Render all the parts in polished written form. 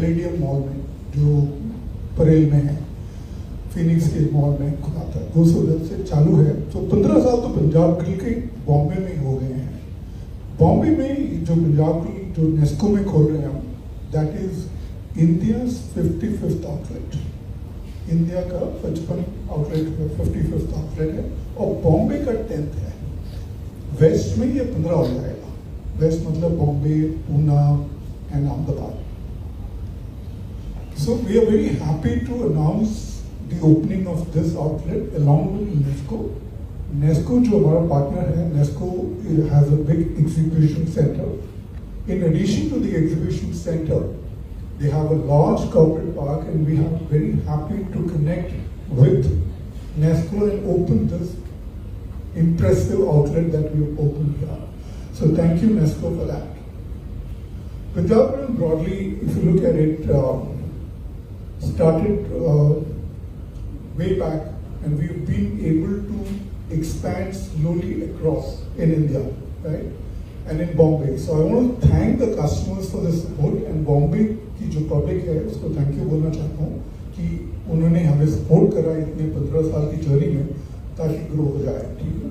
Palladium mall में जो परेल में है, फिनिक्स के मॉल में खुला था, 210 से चालू है। तो 15 साल तो पंजाब ग्रिल के बॉम्बे में ही हो गए हैं। बॉम्बे में जो पंजाब ग्रिल जो नेस्को में खोल रहे हैं हम, that is India's 55th outlet. India का 55 आउटलेट 55th आउटलेट है और बॉम्बे का 10th है। वेस्ट में ये 15 हो जाएगा। वेस्ट मतलब Bombay, Poona and Ahmedabad. So we are very happy to announce the opening of this outlet along with Nesco. Nesco जो हमारा partner है, Nesco has a big exhibition center. In addition to the exhibition center, they have a large corporate park, and we are very happy to connect with Nesco and open this impressive outlet that we have opened here. So thank you Nesco for that. Punjab broadly, if you look at it, started way back, and we've been able to expand slowly across in India, right? And in Bombay. So I want to thank the customers for the support, and Bombay की जो public है उसको thank you बोलना चाहता हूँ कि उन्होंने हमें support करा इतने 15 साल की journey में ताकि grow हो जाए, ठीक है?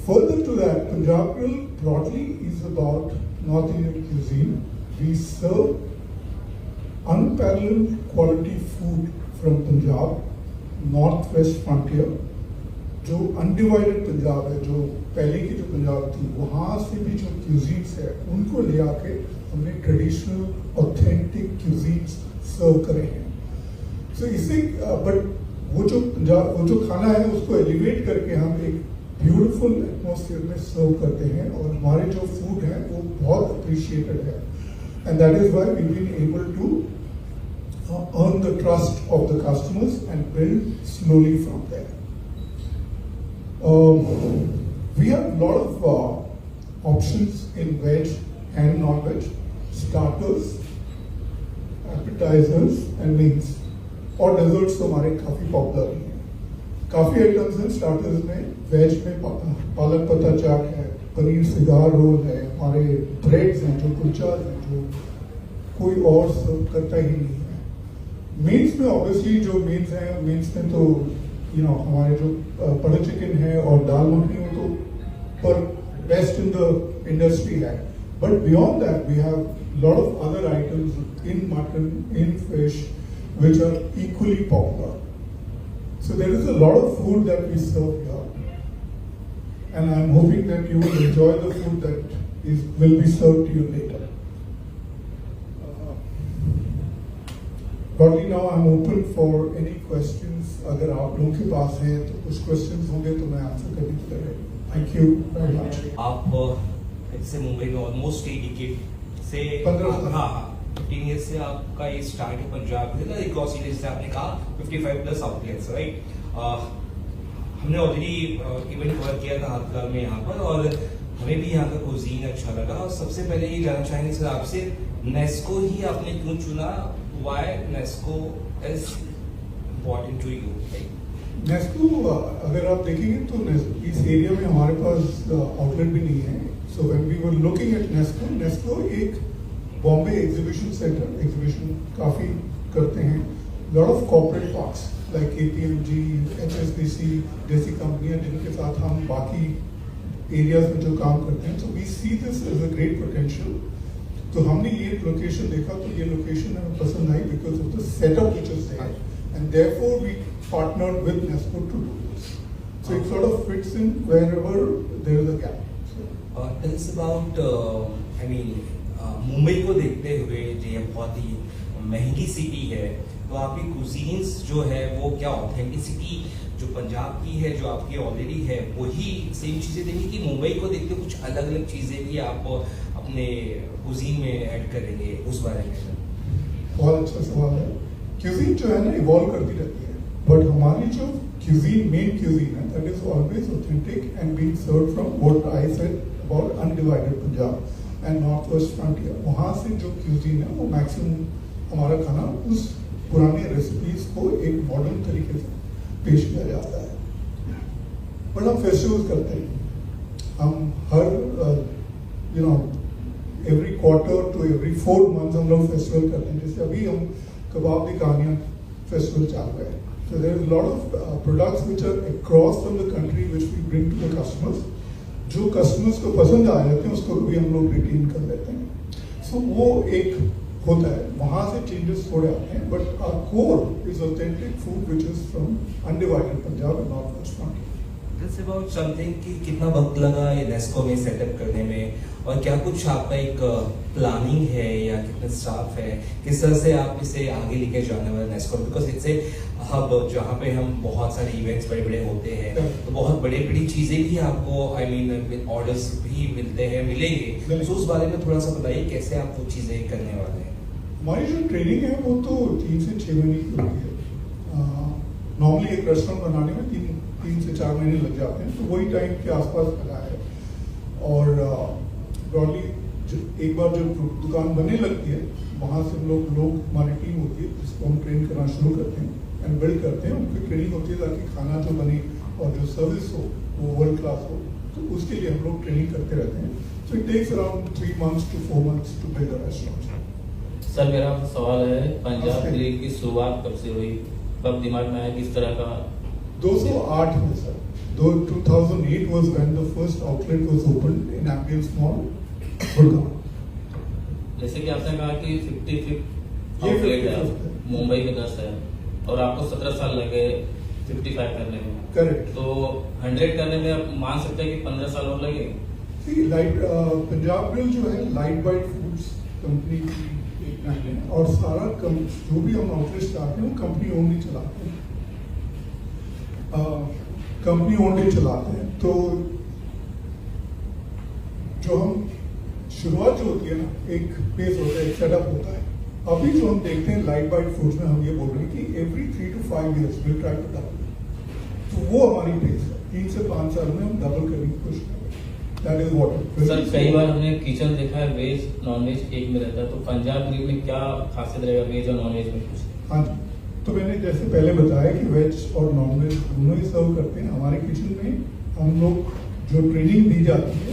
Further to that, Punjab Grill broadly is about North Indian cuisine. We serve unparalleled quality food from Punjab, Northwest frontier, जो अनडिवाइडेड पंजाब है, जो पहले की जो पंजाब थी, वहाँ से भी जो क्यूजीन्स है उनको ले आके हमने ट्रेडिशनल ऑथेंटिक क्यूजीन्स सर्व करे हैं। सो इससे बट वो जो खाना है उसको एलिवेट करके हम एक ब्यूटीफुल एटमॉस्फेयर में सर्व करते हैं, और हमारे जो फूड है वो बहुत अप्रिशिएटेड है, and that is why we've been able to earn the trust of the customers and build slowly from there. We have a lot of options in veg and non-veg, starters, appetizers and mains, और desserts तो हमारे काफी popular हैं। काफी items हैं starters में। Veg में पालक पत्ता चाट है, पनीर सिगार रोल है, हमारे ब्रेड्स हैं जो कुलचास हैं जो कोई और सर्व करता ही नहीं है। मेन्स में ऑब्वियसली जो मेन्स हैं, मेन्स में तो हमारे जो बटर चिकन है और दाल मखनी वो तो पर बेस्ट इन द इंडस्ट्री है, but beyond that we have lot of other items in mutton, in fish which are equally popular. So there is a lot of food that we serve here, and I'm hoping that you will enjoy the food that will be served to you later. Probably now I'm open for any questions. अगर आप लोगों के पास हैं तो कुछ questions होंगे तो मैं आंसर करने के लिए ready. Thank you very much. आप इससे मुंबई में ऑलमोस्ट 8 डिकेड से 15 ईयर्स से आपका ये स्टार्ट है पंजाब में, अक्रॉस इंडिया से आपने कहा 55 प्लस आउटलेट्स, राइट? हमने ऑलरेडी इवेंट कवर किया था हाल फिलहाल में यहाँ पर, और हमें भी यहाँ का कुजीन अच्छा लगा। और सबसे पहले ये जानना चाहेंगे सर आपसे, नेस्को ही आपने क्यों चुना? Why NESCO is important to you? NESCO अगर आप देखेंगे तो इस एरिया में हमारे पास आउटलेट भी नहीं है। So when we were looking at NESCO एक बॉम्बे एग्जीबिशन सेंटर, एग्जीबिशन काफी करते हैं, lot of corporate parks like KPMG, HSBC जैसी कंपनियां जिनके साथ हम बाकी एरियाज में जो काम करते हैं। So we see this as a great potential. तो हमने ये लोकेशन देखा तो ये लोकेशन हमें पसंद आई because of the setup which is there, and therefore we partnered with Nesco to do this. So it sort of fits in wherever there is a gap. Tell us about, I mean Mumbai को देखते हुए जो ये बहुत ही महंगी city है, तो आपकी कुजीन्स जो है वो क्या ऑथेंटिसिटी जो पंजाब की है, जो आपकी ऑलरेडी है, वही सेम चीजें देंगे कि मुंबई को देखते कुछ अलग अलग चीजें भी आप अपने कुजीन में ऐड करेंगे? उस बारे में बहुत अच्छा सवाल है। क्यूजीन जो है ना इवॉल्व करती रहती है, बट हमारी जो क्यूजीन मेन क्यूजीन है that is always authentic and being served from what I said about undivided Punjab and north waste frontier. वहाँ से जो क्यूजीन है वो मैक्सिमम हमारा खाना उस पुराने रेसिपीज को एक मॉडर्न तरीके से पेश किया जाता है। बट हम फेस्टिवल्स करते हैं, हम हर every quarter to every 4 months हम लोग फेस्टिवल करते हैं। जैसे अभी हम कबाब की कहानियाँ फेस्टिवल चालू है। So there is a lot of products which are across from the country which we bring to the customers. जो कस्टमर्स को पसंद आ जाते हैं उसको भी हम लोग रिटेन कर लेते हैं। सो वो एक होता है, वहाँ से चेंजेस थोड़े आते हैं, but our core is authentic food which is from undivided Punjab and north west front. Tell about something कि कितना वक्त लगा ये नेस्को में सेटअप करने में, और क्या कुछ आपका एक प्लानिंग है या कितने स्टाफ है, किस तरह से आप इसे आगे लेके जाने वाले Nesco, because it's a hub जहाँ पे हम बहुत सारे इवेंट्स बड़े बड़े होते हैं, तो बहुत बड़ी बड़ी चीजें भी आपको आई मीन ऑर्डर्स भी मिलते हैं, मिलेंगे, तो उस बारे में थोड़ा सा बताइए कैसे आप वो चीजें करने वाले हैं। हमारी जो ट्रेनिंग है वो तो 3 से 6 महीने की होती है। नॉर्मली एक रेस्टोरेंट बनाने में 3 से 4 महीने लग जाते हैं, तो वही टाइम के आसपास लगा है। और ब्रॉडली एक बार जब दुकान बनने लगती है, वहाँ से हम लोग हमारी टीम होती है जिसको हम ट्रेन करना शुरू करते हैं एंड बिल्ड करते हैं। उनकी ट्रेनिंग होती है ताकि खाना जो बने और जो सर्विस हो वो वर्ल्ड क्लास हो, तो उसके लिए हम लोग ट्रेनिंग करते रहते हैं। So it takes around 3 months to 4 months to build a restaurant. Sir मेरा सवाल है, पंजाब ग्रिल की शुरुआत कब से हुई, कब दिमाग में आया, किस तरह का? 2008 में sir, 2008 was when the first outlet was opened in Ambience Mall, Gurgaon. जैसे कि आपने कहा कि 55 ये आउटलेट 55 है, मुंबई में 10 है, और आपको 17 साल लगे 55 करने में। करेक्ट। तो 100 करने में आप मान सकते हैं कि 15 साल और लगे। पंजाब ग्रिल जो है लाइट बाइट फूड्स कंपनी की एक ब्रांड है, और सारा जो भी हम आउटलेट चलाते हैं वो कंपनी ओन ही चलाते हैं, कंपनी ओन ही चलाते हैं। तो जो हम शुरुआत जो होती है ना, एक बेस होता है, एक सेटअप होता है। अभी जो हम देखते हैं लाइट बाइट फूड्स में हम ये बोल रहे हैं कि every 3 to 5 years will try to double, तो वो हमारी पेस है। 3 से 5 साल में हम डबल करने की कोशिश करें। That is what. सर कई बार हमने किचन देखा है वेज नॉन वेज एक में रहता है, तो पंजाब ग्रिल में क्या खासियत रहेगा वेज और नॉन वेज में? कुछ हाँ जी, तो मैंने जैसे पहले बताया कि वेज और नॉन वेज दोनों ही सर्व करते हैं। हमारे किचन में हम लोग जो ट्रेनिंग दी जाती है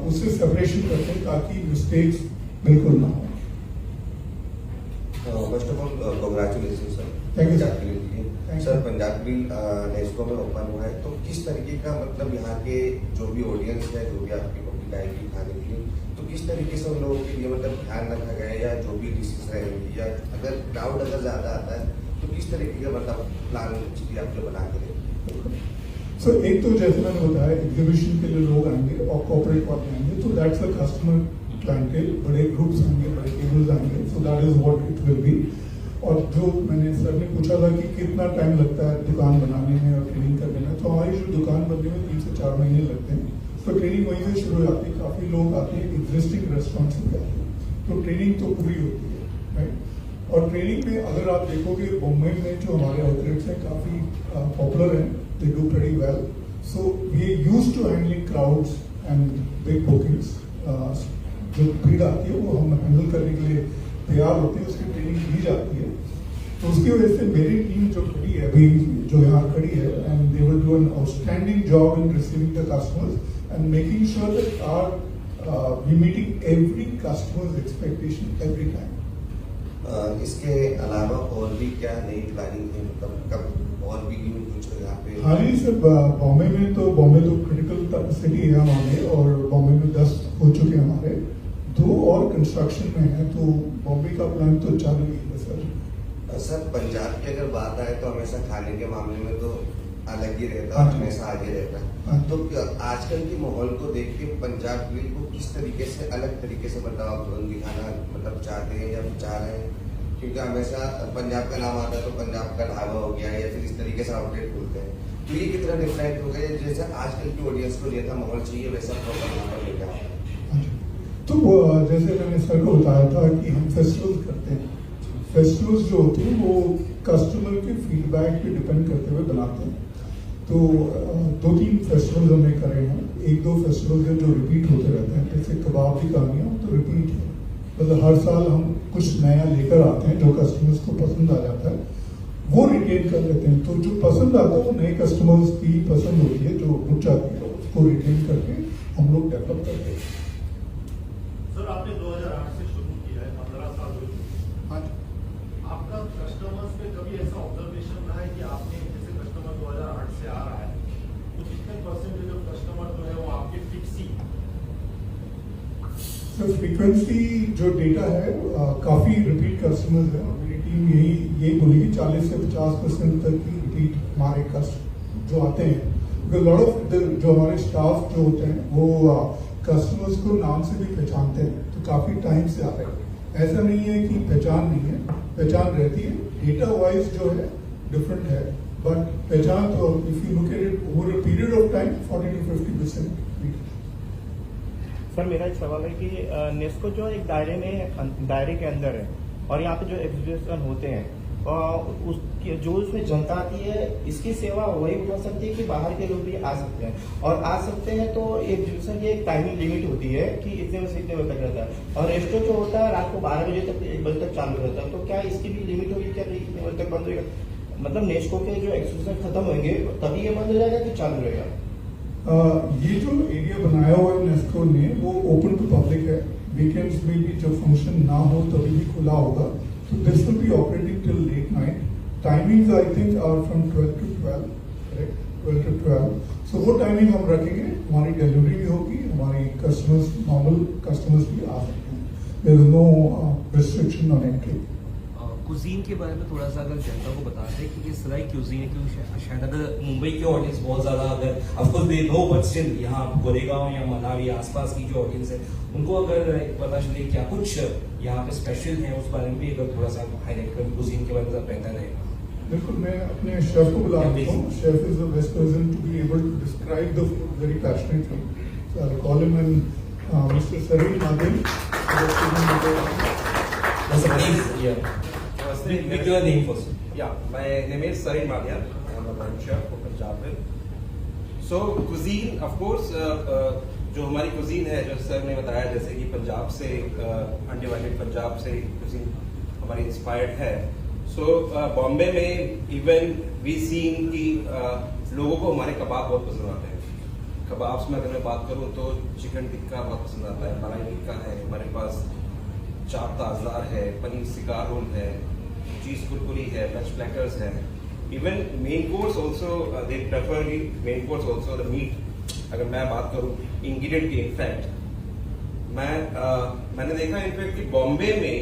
उससे सेपरेशन करते हैं ताकि मिस्टेक्स बिल्कुल ना हो। First of all congratulation sir. Thank you, sir. Punjab grill के लिए। सर पंजाब ग्रिल नेस्को में ओपन हुआ है, तो किस तरीके का मतलब यहाँ के जो भी ऑडियंस है, जो भी आपकी पब्लिक आएगी खाने के लिए, तो किस तरीके से उन लोगों के लिए मतलब ध्यान रखा गया है, या जो भी डिशेज रहेंगी, या अगर क्राउड अगर ज्यादा आता है तो किस तरीके का मतलब प्लान आप लोग बना के रखें? सर एक तो जैसे मैंने बताया एग्जीबिशन के लिए लोग आएंगे और कॉर्पोरेट वाले आएंगे, तो दैट्स अ कस्टमर क्लाइंटेल, बड़े ग्रुप्स आएंगे, बड़े टेबल्स आएंगे, so that is what it will be. और जो मैंने सर ने पूछा था कि कितना टाइम लगता है दुकान बनाने में और ट्रेनिंग करने में, तो हमारी जो दुकान बनने में 3 से 4 महीने लगते हैं। तो ट्रेनिंग वहीं से शुरू हो जाती है। काफी लोग आते हैं एग्जिस्टिंग रेस्टोरेंट से आते हैं, तो ट्रेनिंग तो पूरी होती है, राइट। और ट्रेनिंग में अगर आप देखोगे बॉम्बे में जो हमारे आउटलेट्स हैं काफी पॉपुलर हैं, they do very well. So we used to handling crowds and big bookings. जो भीड़ आती है वो हम हैंडल करने के लिए तैयार होते हैं, उसकी ट्रेनिंग दी जाती है। तो उसकी वजह से मेरी टीम जो खड़ी है अभी, जो यहाँ खड़ी है, and they will do an outstanding job in receiving the customers and making sure that our we meeting every customers expectation every time. इसके अलावा और भी क्या नई प्लानिंग है, मतलब कब और भी कुछ यहाँ पे? हाँ जी सर, बॉम्बे तो क्रिटिकल सिटी है हमारे, और बॉम्बे में 10 हो चुके हैं हमारे, 2 और कंस्ट्रक्शन में है, तो बॉम्बे का प्लान तो चालू ही है सर। सर पंजाब की अगर बात आए तो हमेशा खाने के मामले में तो अलग ही रहता है, हमेशा आगे रहता है। तो आजकल के माहौल को देख के पंजाब ग्रिल को किस तरीके से अलग तरीके से मतलब दिखाना मतलब चाहते हैं या चाह रहे हैं? क्योंकि हमेशा पंजाब का नाम आता है तो पंजाब का ढाबा हो गया, या फिर इस तरीके से आउटलेट खोलते हैं, तो ये कितना डिफरेंट हो गया? जैसे आजकल की ऑडियंस को जैसा माहौल चाहिए वैसा प्रॉपर माहौल लेके आता है। तो जैसे मैंने सर को बताया था कि हम फेस्टिवल्स करते हैं। फेस्टिवल्स जो होते हैं वो कस्टमर के फीडबैक पे डिपेंड करते हुए बनाते हैं। तो 2-3 फेस्टिवल्स हमने करे हैं। 1-2 फेस्टिवल्स हैं जो रिपीट होते रहते हैं, जैसे कबाब की कहानियाँ तो रिपीट है, मतलब हर साल हम कुछ नया लेकर आते हैं जो कस्टमर्स को पसंद आ जाता है, वो रिटेन कर लेते हैं। तो जो पसंद आता है वो नए कस्टमर्स की पसंद होती है, जो रुक जाती है उसको रिटेन करके हम लोग डेवलप करते हैं। कि आपने जैसे कस्टमर 2008 से आ रहा है तो कितने परसेंटेज ऑफ कस्टमर जो है वो आपके फिक्स ही सर फ्रीक्वेंसी जो डेटा है काफ़ी रिपीट कस्टमर्स हैं और मेरी टीम यही बोलेगी 40 से 50% तक की रिपीट हमारे कस्टमर जो आते हैं। बिकॉज लॉट ऑफ जो हमारे स्टाफ जो होते हैं वो कस्टमर्स को नाम से भी पहचानते हैं, तो काफ़ी टाइम से आ रहे हैं। ऐसा नहीं है कि पहचान नहीं है, पहचान रहती है, डेटा वाइज जो है डिफरेंट है, बट पहचान तो if you look at it over a period of time 40 to 50%। Sir मेरा एक सवाल है कि नेस्को जो एक दायरे के अंदर है और यहाँ पे जो एग्जीबिशन होते हैं उसकी जो उसमें जनता आती है, इसकी सेवा वही हो सकती है कि बाहर के लोग भी आ सकते हैं और आ सकते हैं तो एग्जीबिशन की एक टाइमिंग लिमिट होती है कि इतने बजे से इतने बजे तक रहता है और रेस्टो जो होता है रात को 12 बजे तक 1 बजे तक चालू रहता है, तो क्या इसकी भी लिमिट होगी क्या इतने बजे तक बंद होगा? मतलब नेस्को के जो एग्जीबिशन खत्म होंगे तभी ये बंद हो जाएगा कि चालू रहेगा? ये जो एरिया बनाया हुआ है नेस्को ने वो ओपन टू पब्लिक है। वीकेंड्स में भी जब फंक्शन ना हो तभी भी खुला होगा, तो this will be operating till late night. Timings I think are from 12 to 12, correct, 12 to 12। So वो टाइमिंग हम रखेंगे, हमारी डिलीवरी भी होगी, हमारी कस्टमर्स नॉर्मल कस्टमर्स भी आ सकते हैं। There is no restriction on entry. Cuisine के बारे में थोड़ा सा अगर जनता को बता दें कि ये सराय क्यूजीन है, क्योंकि शायद अगर मुंबई के ऑडियंस बहुत ज्यादा अगर of course they know but still यहाँ गोरेगांव या मनाली आसपास की जो ऑडियंस है उनको अगर पता चले क्या कुछ यहाँ पे स्पेशल है उस बारे में भी अगर थोड़ा सा हाईलाइट करें कुजीन के बारे में बेहतर रहेगा। बिल्कुल, मैं अपने शेफ को बुला रहा हूँ। Chef is the best person to be able to describe the food very passionately, so I call him and mister Sareen Nadeem. With your name first. Yeah, my name is Sarin Madia. I'm a brand chef for Punjab Will. So cuisine, of course, जो हमारी cuisine है, जो sir ने बताया जैसे कि पंजाब से undivided Punjab से cuisine हमारी इंस्पायर्ड है. So बॉम्बे में इवन वी सीन कि लोगों को हमारे कबाब बहुत पसंद आते हैं. कबाब्स में अगर मैं बात करूँ तो चिकन टिक्का बहुत पसंद आता है, मलाई टिक्का है, हमारे पास चाप ताजदार है, पनीर सिकार रोल है, चीज कुरकुरी है, वेज प्लैटर्स है. Even main course also they prefer main course also the meat. अगर मैं बात करूं इंग्रेडिएंट की, इनफैक्ट मैंने देखा इनफैक्ट कि बॉम्बे में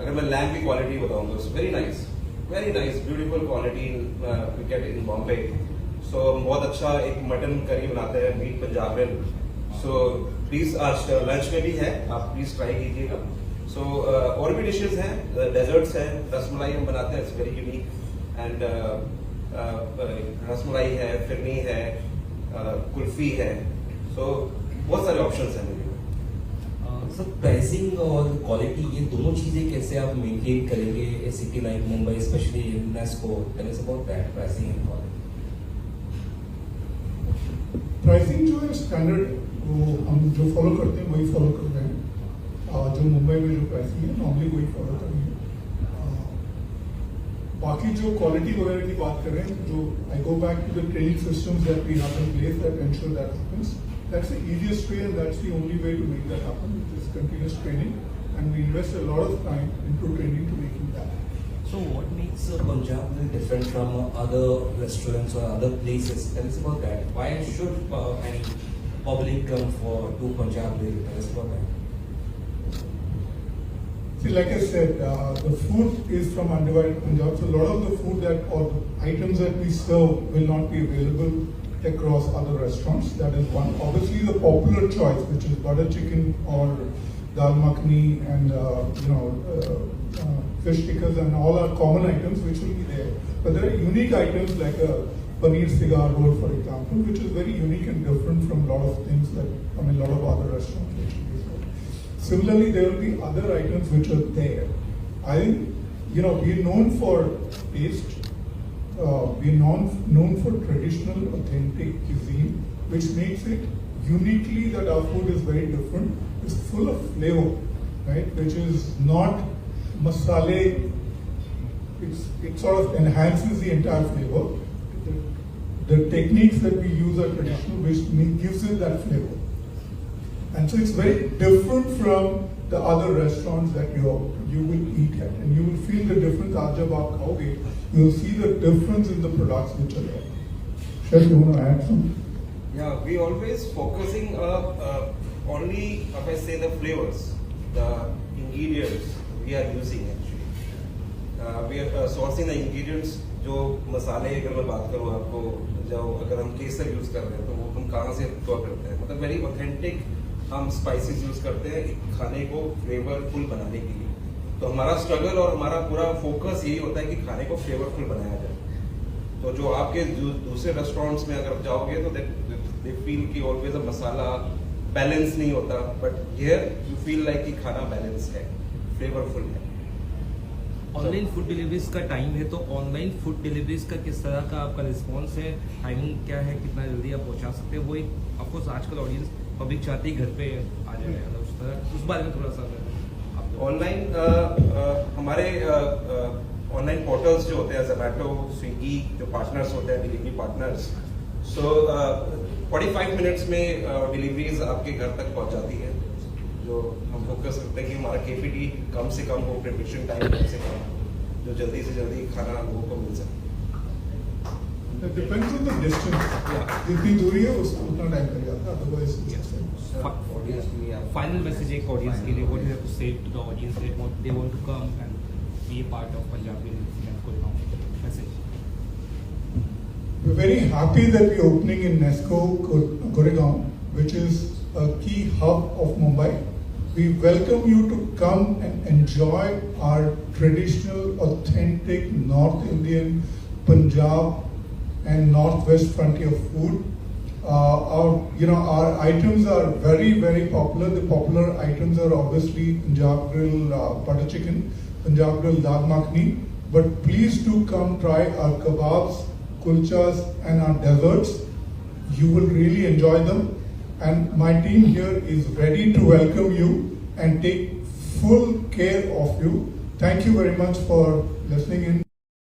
अगर मैं लैम्ब की क्वालिटी बताऊं तो very nice beautiful quality we get in Bombay. So बहुत अच्छा एक मटन करी बनाते हैं मीट पंजाब में. सो प्लीज आज लंच में भी है, आप प्लीज ट्राई कीजिएगा. सो और भी डिशेज हैं, डेजर्ट्स हैं, रसमलाई हम बनाते हैं, it's very unique. And rasmalai है, फिरनी है, कुल्फी है. सो बहुत सारे ऑप्शंस हैं मेरे. सर प्राइसिंग और क्वालिटी ये दोनों चीजें कैसे आप मेंटेन करेंगे a city like Mumbai specially in Nesco? Tell us about that pricing and quality. Pricing जो है स्टैंडर्ड वो हम जो फॉलो करते हैं वही फॉलो कर रहे हैं. जो मुंबई में जो प्राइसिंग है नॉर्मली वही फॉलो करेंगे. बाकी जो क्वालिटी वगैरह की बात करें, जो I go back to the training systems that we have in place that ensure that happens. That's the easiest way and that's the only way to make that happen, which is continuous training, and we invest a lot of time into training to making that. So what makes Punjab Grill different from other restaurants or other places? Tell us about that. Why should any public come to Punjab Grill? Tell us about that. See, like I said, the food is from undivided Punjab, so a lot of the food that or the items that we serve will not be available across other restaurants. That is one. Obviously, the popular choice, which is butter chicken or dal makhani and fish tikkas and all are common items which will be there. But there are unique items like a paneer cigar roll, for example, which is very unique and different from a lot of things that a lot of other restaurants which we serve. Similarly, there will be other items which are there. I think we're known for taste. We're known for traditional, authentic cuisine, which makes it uniquely that our food is very different. It's full of flavor, right? Which is not masale. It sort of enhances the entire flavor. The techniques that we use are traditional, which gives it that flavor. And so it's very different from the other restaurants that you will eat at, and you will feel seeing the difference. आज जब आप खाओगे, you'll see the difference in the products which are there. Chef, you want to add something? Yeah, we always focusing only, if I say the flavors, the ingredients we are using actually. We are sourcing the ingredients. जो मसाले अगर मैं बात करूँ आपको, जो अगर हम केसर यूज कर रहे हैं तो वो हम कहाँ से प्रोक्योर करते हैं, मतलब वेरी ऑथेंटिक हम स्पाइसेस यूज करते हैं खाने को फ्लेवरफुल बनाने के लिए. तो हमारा स्ट्रगल और हमारा पूरा फोकस यही होता है कि खाने को फ्लेवरफुल बनाया जाए. तो जो आपके दूसरे रेस्टोरेंट्स में अगर जाओगे तो दे फील कि ऑलवेज अ मसाला बैलेंस नहीं होता, but here you feel like कि खाना बैलेंस है, फ्लेवरफुल है. ऑनलाइन फूड डिलीवरीज का टाइम है, तो ऑनलाइन फूड डिलीवरीज का किस तरह का आपका रिस्पॉन्स है, टाइमिंग क्या है, कितना जल्दी आप पहुंचा सकते हैं? वो एक ऑफकोर्स आजकल ऑडियंस पब्लिक चाहती है घर पे आ जाए, मतलब उस तरह उस बारे में थोड़ा सा ऑनलाइन हमारे ऑनलाइन पोर्टल्स जो होते हैं जोमेटो, स्विगी, जो पार्टनर्स होते हैं डिलीवरी पार्टनर्स, सो 45 मिनट्स में डिलीवरीज आपके घर तक पहुंच जाती है. जो हम फोकस करते हैं कि हमारा केपीटी कम से कम हो, प्रिपरेशन टाइम कम से कम हो, जो जल्दी से जल्दी खाना लोगों को मिल सके. It depends on the distance. जितनी दूरी है उतना टाइम लग जाता है, otherwise ऑडियंस के लिए फाइनल मैसेज एक ऑडियंस के लिए, what you have to say to the audience that they want to come and be a part of Punjab and Gurgaon message. We're very happy that we're opening in Nesco Goregaon, which is a key hub of Mumbai. We welcome you to come and enjoy our traditional, authentic North Indian, Punjab and Northwest frontier food. Our items are very, very popular. The popular items are obviously Punjab Grill butter chicken, Punjab Grill dal makhani. But please do come try our kebabs, kulchas and our desserts. You will really enjoy them. And my team here is ready to welcome you and take full care of you. Thank you very much for listening in.